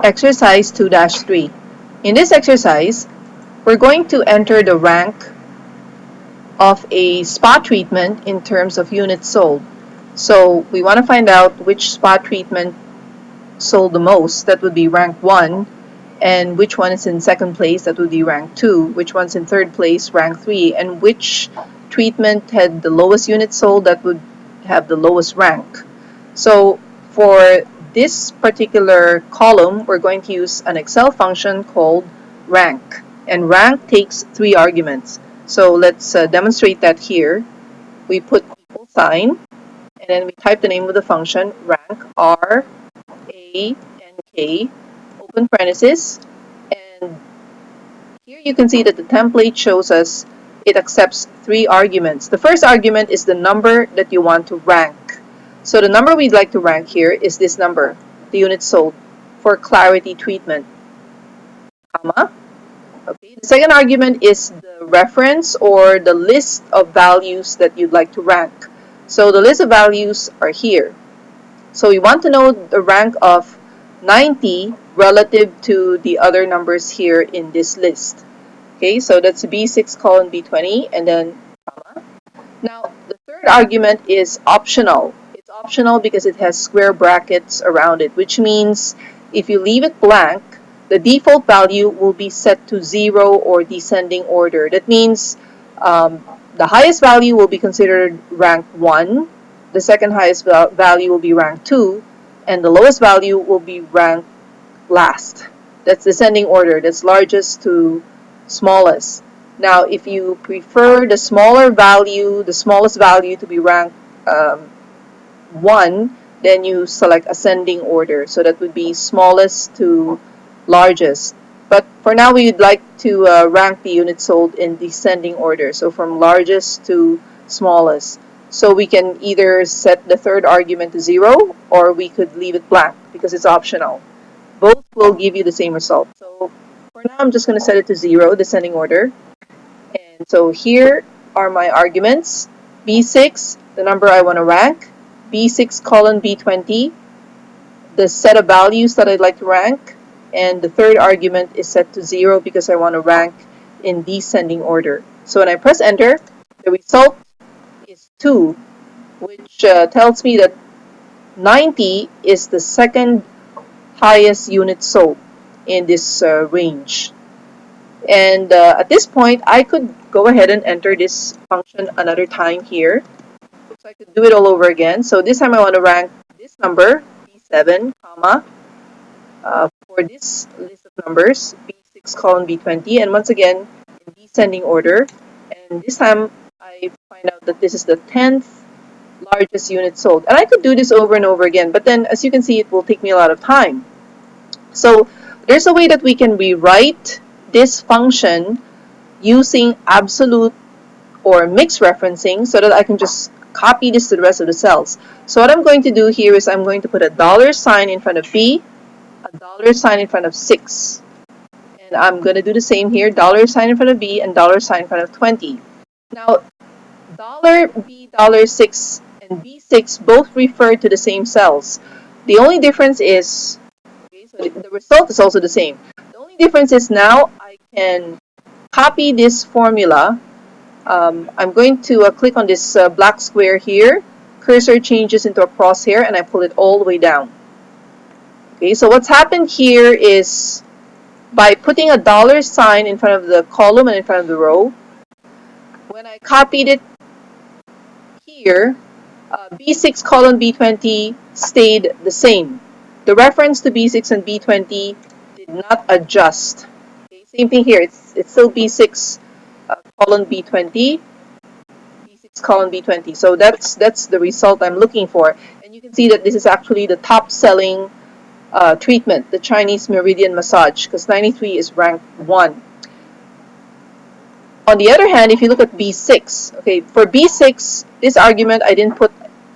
Exercise 2-3. In this exercise, we're going to enter the rank of a spa treatment in terms of units sold. So we want to find out which spa treatment sold the most, that would be rank 1, and which one is in second place, that would be rank 2, which one's in third place, rank 3, and which treatment had the lowest units sold, that would have the lowest rank. So for this particular column, we're going to use an Excel function called rank. And rank takes 3 arguments. So let's demonstrate that here. We put equal sign, and then we type the name of the function, rank, R, A, N, K, open parenthesis. And here you can see that the template shows us it accepts 3 arguments. The first argument is the number that you want to rank. So the number we'd like to rank here is this number, the units sold, for clarity treatment, comma. Okay. The second argument is the reference or the list of values that you'd like to rank. So the list of values are here. So we want to know the rank of 90 relative to the other numbers here in this list. Okay, so that's B6 colon B20 and then comma. Now, the third argument is optional. It's optional because it has square brackets around it, which means if you leave it blank, the default value will be set to 0 or descending order. That means the highest value will be considered rank 1, the second highest value will be rank 2, and the lowest value will be rank last. That's descending order, that's largest to smallest. Now, if you prefer the smaller value, the smallest value to be ranked 1, then you select ascending order. So that would be smallest to largest. But for now, we would like to rank the units sold in descending order. So from largest to smallest. So we can either set the third argument to 0 or we could leave it blank because it's optional. Both will give you the same result. So for now, I'm just going to set it to 0, descending order. And so here are my arguments. B6, the number I want to rank. B6 colon B20, the set of values that I'd like to rank. And the third argument is set to 0 because I want to rank in descending order. So when I press enter, the result is 2, which tells me that 90 is the second highest unit sold in this range. And at this point, I could go ahead and enter this function another time here. So I could do it all over again. So this time I want to rank this number, B7, comma, for this list of numbers, B6 colon B20, and once again, in descending order. And this time, I find out that this is the 10th largest unit sold. And I could do this over and over again, but then, as you can see, it will take me a lot of time. So there's a way that we can rewrite this function using absolute or mixed referencing so that I can just copy this to the rest of the cells. So what I'm going to do here is I'm going to put a $sign in front of B, a $sign in front of 6. And I'm going to do the same here, $sign in front of B and $sign in front of 20. Now, $B, $6, and B6 both refer to the same cells. The only difference is, okay, so the result is also the same. The only difference is now I can copy this formula. I'm going to click on this black square here. Cursor changes into a crosshair and I pull it all the way down. Okay, so what's happened here is by putting a $sign in front of the column and in front of the row, when I copied it here, B6 colon B20 stayed the same. The reference to B6 and B20 did not adjust. Okay, same thing here. It's still B6 colon B20, B6 colon B20. So that's the result I'm looking for. And you can see that this is actually the top selling treatment, the Chinese Meridian Massage, because 93 is ranked 1. On the other hand, if you look at B6, okay, for B6, this argument, I didn't put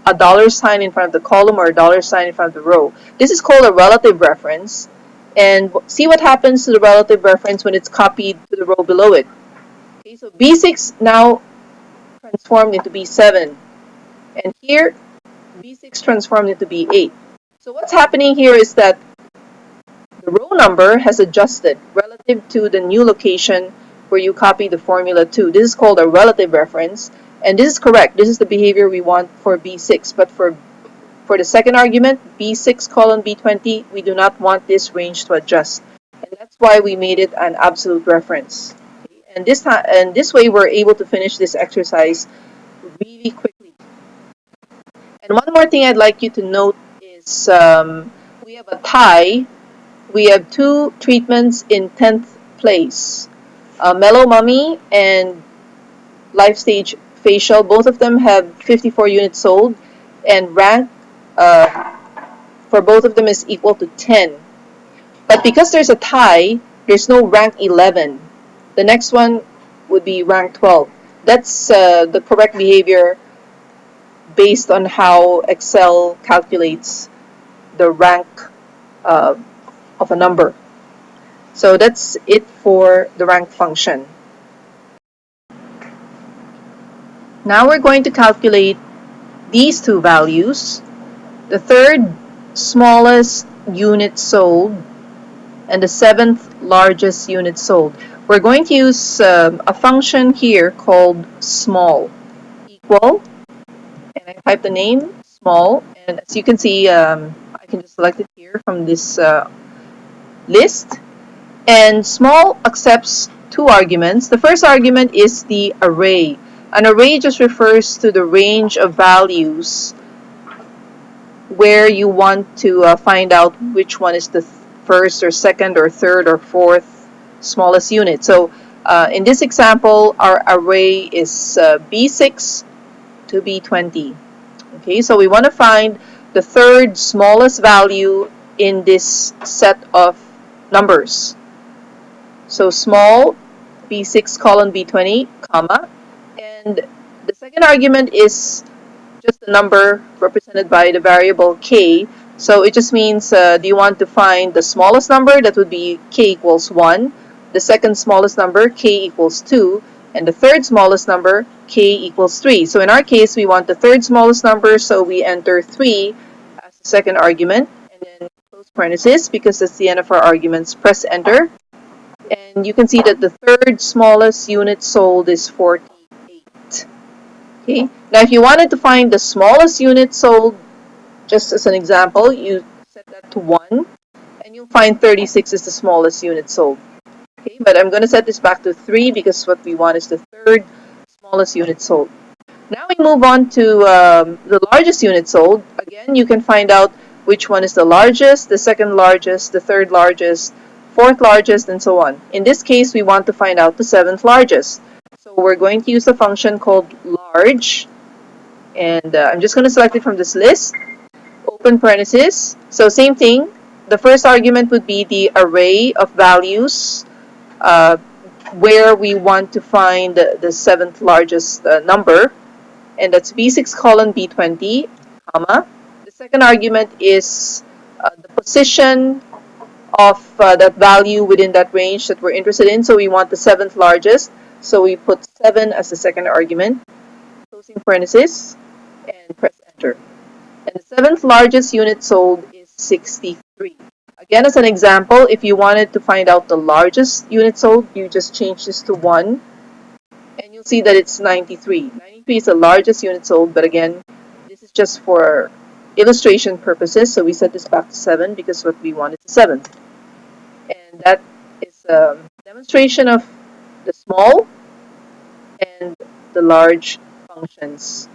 a $sign in front of the column or a $sign in front of the row. This is called a relative reference. And see what happens to the relative reference when it's copied to the row below it. Okay, so B6 now transformed into B7. And here, B6 transformed into B8. So what's happening here is that The row number has adjusted relative to the new location where you copy the formula to. This is called a relative reference, and this is correct. This is the behavior we want for B6, but for the second argument, B6 colon B20, we do not want this range to adjust. And that's why we made it an absolute reference. And this way we're able to finish this exercise really quickly. And one more thing I'd like you to note is we have a tie. We have two treatments in 10th place. Mellow Mummy and Life Stage Facial, both of them have 54 units sold, and rank for both of them is equal to 10. But because there's a tie, there's no rank 11. The next one would be rank 12. That's the correct behavior based on how Excel calculates the rank uh, of a number. So that's it for the rank function. Now we're going to calculate these two values, the third smallest unit sold and the seventh largest unit sold. We're going to use a function here called small equal, and I type the name small, and as you can see, I can just select it here from this list. And small accepts two arguments. The first argument is the array. An array just refers to the range of values where you want to find out which one is the first or second or third or fourth smallest unit. So in this example, our array is B6 to B20. Okay, so we want to find the third smallest value in this set of numbers. So small B6 colon B20, comma, and the second argument is just a number represented by the variable k. So it just means, do you want to find the smallest number? That would be k equals 1. The second smallest number, k equals 2. And the third smallest number, k equals 3. So in our case, we want the third smallest number, so we enter 3 as the second argument. And then close parenthesis, because that's the end of our arguments, press enter. And you can see that the third smallest unit sold is 48. Okay. Now, if you wanted to find the smallest unit sold, just as an example, you set that to 1, and you'll find 36 is the smallest unit sold. Okay, but I'm going to set this back to 3 because what we want is the third smallest unit sold. Now we move on to the largest unit sold. Again, you can find out which one is the largest, the second largest, the third largest, fourth largest, and so on. In this case, we want to find out the seventh largest. So we're going to use a function called large, and I'm just going to select it from this list, open parenthesis. So same thing, the first argument would be the array of values where we want to find the seventh largest number, and that's B6 colon B20, comma. The second argument is the position of that value within that range that we're interested in. So we want the seventh largest. So we put 7 as the second argument, closing parenthesis, and press enter. And the seventh largest unit sold is 63. Again, as an example, if you wanted to find out the largest unit sold, you just change this to 1, and you'll see that it's 93. 93 is the largest unit sold, but again, this is just for illustration purposes, so we set this back to 7 because what we want is 7. And that is a demonstration of the small and the large functions.